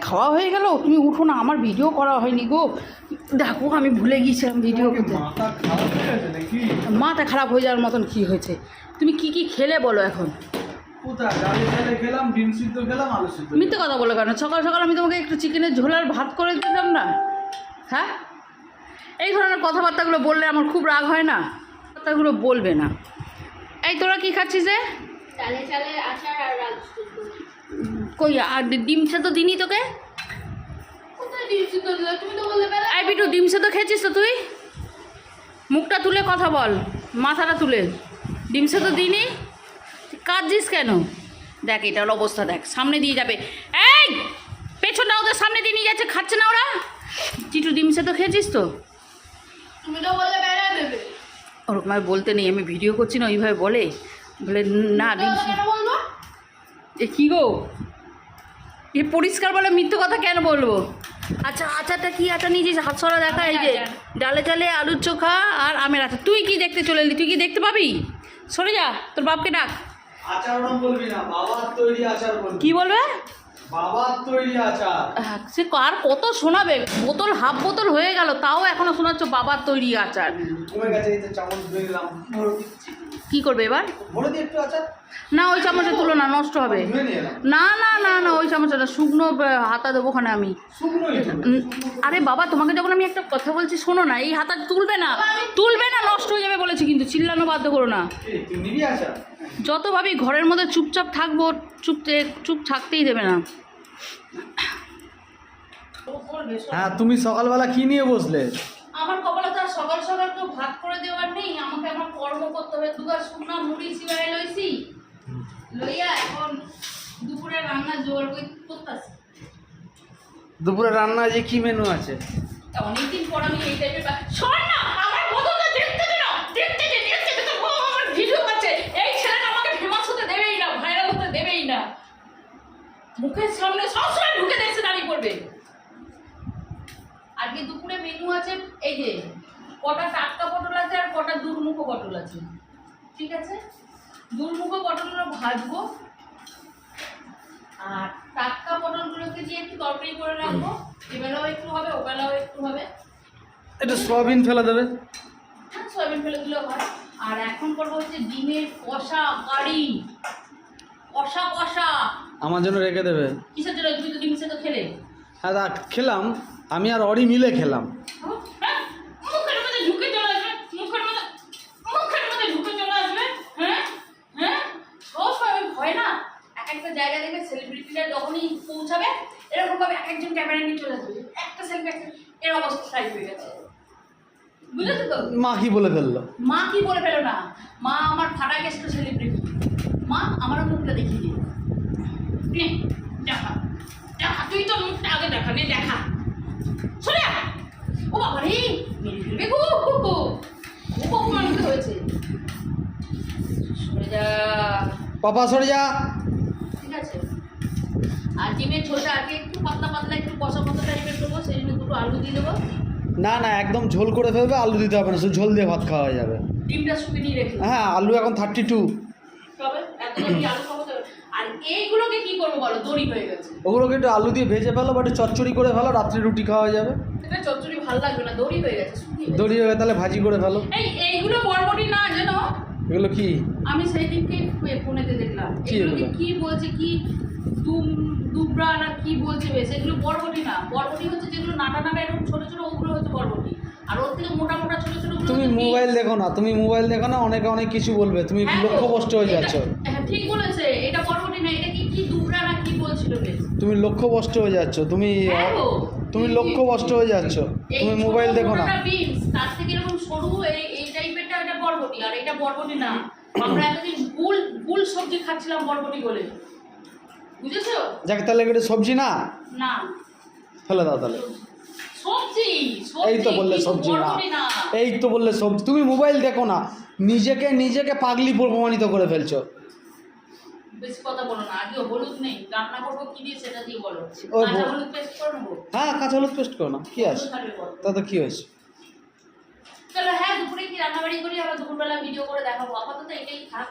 খাওয়া হয়ে গেল, তুমি উঠো না, আমার ভিডিও করা হয়নি গো। দেখো আমি ভুলে গিয়েছিলাম ভিডিও করতে। মাথা খারাপ হয়ে যাওয়ার মতন কি হয়েছে? তুমি কি কি খেলে বলো এখন? মিথ্যে কথা বলো কেন? সকাল সকাল আমি তোমাকে একটু চিকেনের ঝোল আর ভাত করে দিলাম না? হ্যাঁ, এই ধরনের কথাবার্তাগুলো বললে আমার খুব রাগ হয় না? কথাগুলো বলবে না। এই তোরা কি খাচ্ছিস রে? কই আর ডিম সেদ্ধ দিনই তোকে? এই বিটু, ডিম সেদ্ধ খেয়েছিস তো তুই? মুখটা তুলে কথা বল, মাথাটা তুলে। ডিম সেদ্ধ দিনই কাঁদছিস কেন? দেখ এটার অবস্থা দেখ, সামনে দিয়ে যাবে। এই পেছনটা ওদের সামনে দিয়ে নিয়ে যাচ্ছে, খাচ্ছে না ওরা। চিটু ডিম সেদ্ধ খেয়েছিস তো? তুমি তো বললে বেড়া দেবে। ওরকম আর বলতে নেই, আমি ভিডিও করছি না, ওইভাবে বলে না ডিম। এ কী গো, এ পরিষ্কার বলে মিথ্যে কথা কেন বলবো? আচ্ছা আচারটা কি আচার নিয়েছিস? হাত সরা দেখা। এই যে ডালে চালে আলুর চোখা আর আমের আচার। তুই কি দেখতে চলে এলি? তুই কি দেখতে পাবি? সরে যা, তোর বাপকে ডাক। আচার বলবি না, বাবার তৈরি আচার বলবি। কি বলবে? বাবার তৈরি আচার। সে আর কত শোনাবে? বোতল হাফ বোতল হয়ে গেল, তাও এখনো শোনাচ্ছ বাবার তৈরি আচার। কমে গেছে, এই তো চামচ ধুয়ে দিলাম। কি করবে এবার? ভরে দিয়ে একটু আচার। না ওই চামচের তুলো না, নষ্ট হবে। না না না না, ওই চামচটা শুকনো হাতা দেবো ওখানে আমি। আরে বাবা, তোমাকে যখন আমি একটা কথা বলছি শোনো না, এই হাতা তুলবে না, তুলবে না, নষ্ট হয়ে যাবে বলেছি কিন্তু। চিল্লানো বাধ্য করো না। যত ভাবি ঘরের মধ্যে চুপচাপ থাকবো, চুপ থাকতেই দেবে না। হ্যাঁ, তুমি সকালবেলা কি নিয়ে বসলে? আমার কপালে তো সকাল সকাল তো ভাত করে দেওয়ার নেই, আমাকে আমার কর্ম করতে হবে। দুবার শুকনো মুড়ি সিবাই লইছি, লইয়া এখন দুপুরে রান্না জোগাড় করতেছি। দুপুরে রান্না যে কি মেনু আছে? অনেকদিন পর আমি এই টাইপের শোন না, আমার বোতলটা দেখতে দে না, দেখতে দে তো। আমার ভিডিও করছে, এই ছেলেটা আমাকে ফেমাস হতে দেবেই না, ভাইরাল হতে দেবেই না। মুখের সামনে সবসময় ঢুকে দেখছে দাঁড়িয়ে পড়বে। আজকে দুপুরে মেনু আছে এই যে কটা টাটকা পটল আছে আর কটা দুর্মুখ পটল আছে, ঠিক আছে? দুর্মুখ পটলগুলো ভাজবো আর টাটকা পটলগুলোকে দিয়ে একটু তরকারি করে রাখবো। এবেলাও একটু হবে, ওবেলাও একটু হবে। একটু সয়াবিন ফেলে দেবে। হ্যাঁ, সয়াবিন ফেলে দিলেও হয়। আর এখন করবো হচ্ছে ডিমের কষা কারি, কষা কষা। আমার জন্য রেখে দেবে। কিসের জন্য? তুমি তো ডিম সেদ্ধ খেলে। হ্যাঁ, খেলাম, আমি আর অরি মিলে খেলাম। মুখের মধ্যে ঢুকে চলে আসবে, মুখের মধ্যে ঢুকে চলে আসবে। হ্যাঁ হ্যাঁ, সবসময় ভয় না। এক একটা জায়গা দেখবে সেলিব্রিটিরা যখনই পৌঁছাবে এরকম ভাবে এক একজন ক্যামেরা নিয়ে চলে আসবে, একটা সেলফি এর অবস্থা টাইপ হয়ে গেছে। বুঝেছো তো? মা কি বলে ফেললো? মা কি বলে ফেলো না, মা আমার ফাটা গেছিল সেলিব্রিটি। মা আমারও মুখটা দেখিয়ে দিই, দেখা দেখা, তুই তো মুখটা আগে দেখা নে, দেখা। সরে যা। ও বাবা রে, মেরে ফেলবে গো, খুব অপমানিত হয়েছে। সরে যা পাপা, সরে যা। ঠিক আছে। আর ডিমের ঝোলটা আগে একটু পাতলা পাতলা, একটু কষা কষা টাইপের করবো, সেই জন্য দুটো আলু দিয়ে দেবো। না না, একদম ঝোল করে ফেলবে, আলু দিতে হবে না, শুধু ঝোল দিয়ে ভাত খাওয়া হয়ে যাবে। ডিমটা শুকিয়ে নিয়ে রেখে। হ্যাঁ, আলু এখন 32। তবে এত আলু খাবো তো। আর এইগুলোকে কি করবো বলো? দড়ি হয়ে গেছে। ওগুলোকে একটু আলু দিয়ে ভেজে ফেলো বা একটু চচ্চড়ি করে ফেলো, রাত্রে রুটি খাওয়া যাবে। এটা চচ্চড়ি ভালো লাগবে না, দড়ি হয়ে গেছে, শুকিয়ে গেছে। দড়ি হয়ে তাহলে ভাজি করে ফেলো। এইগুলো বরবটি না জানো? এগুলো কি? আমি সেই দিনকে ফোনেতে দেখলাম এগুলোকে কি বলছে, কি দুবরা না কি বলছে বেশ। এগুলো বরবটি না, বরবটি হচ্ছে যেগুলো নাটা নাটা এরকম ছোট ছোট, ওগুলো হচ্ছে বরবটি। আর ওর থেকে মোটা মোটা ছোট ছোট। তুমি মোবাইল দেখো না, তুমি মোবাইল দেখো না, অনেকে অনেক কিছু বলবে, তুমি লক্ষ্যভ্রষ্ট হয়ে যাচ্ছ। হ্যাঁ ঠিক বলেছে, এটা বরবটি না, এটা কি দুবরা না কি বলছিল বেশ। তুমি লক্ষ্যভ্রষ্ট হয়ে যাচ্ছ, তুমি লক্ষ্যভ্রষ্ট হয়ে যাচ্ছ, তুমি মোবাইল দেখো না। তার থেকে এরকম সরু এই টাইপেরটা, এটা বরবটি। আর এটা বরবটি না, আমরা এতদিন ভুল সবজি খাচ্ছিলাম বরবটি বলে, বুঝেছো? যাক, তাহলে এটা সবজি না, না ফেলে দাও তাহলে। সবজি, এই তো বললে সবজি না, এই তো বললে সবজি। তুমি মোবাইল দেখো না, নিজেকে পাগলি প্রমাণিত করে ফেলছো। বেশি কথা বলো না। আগে হলুদ নেই, রান্না করবো কি দিয়ে সেটা দিয়ে বলো। কাঁচা হলুদ পেস্ট করে নেবো। হ্যাঁ, কাঁচা হলুদ পেস্ট করো না, কি আছে তাতে কি হয়েছে? চলো, হ্যাঁ দুপুরে কি রান্নাবাড়ি করি, আমরা দুপুরবেলা ভিডিও করে দেখাবো। আপাতত এটাই থাক।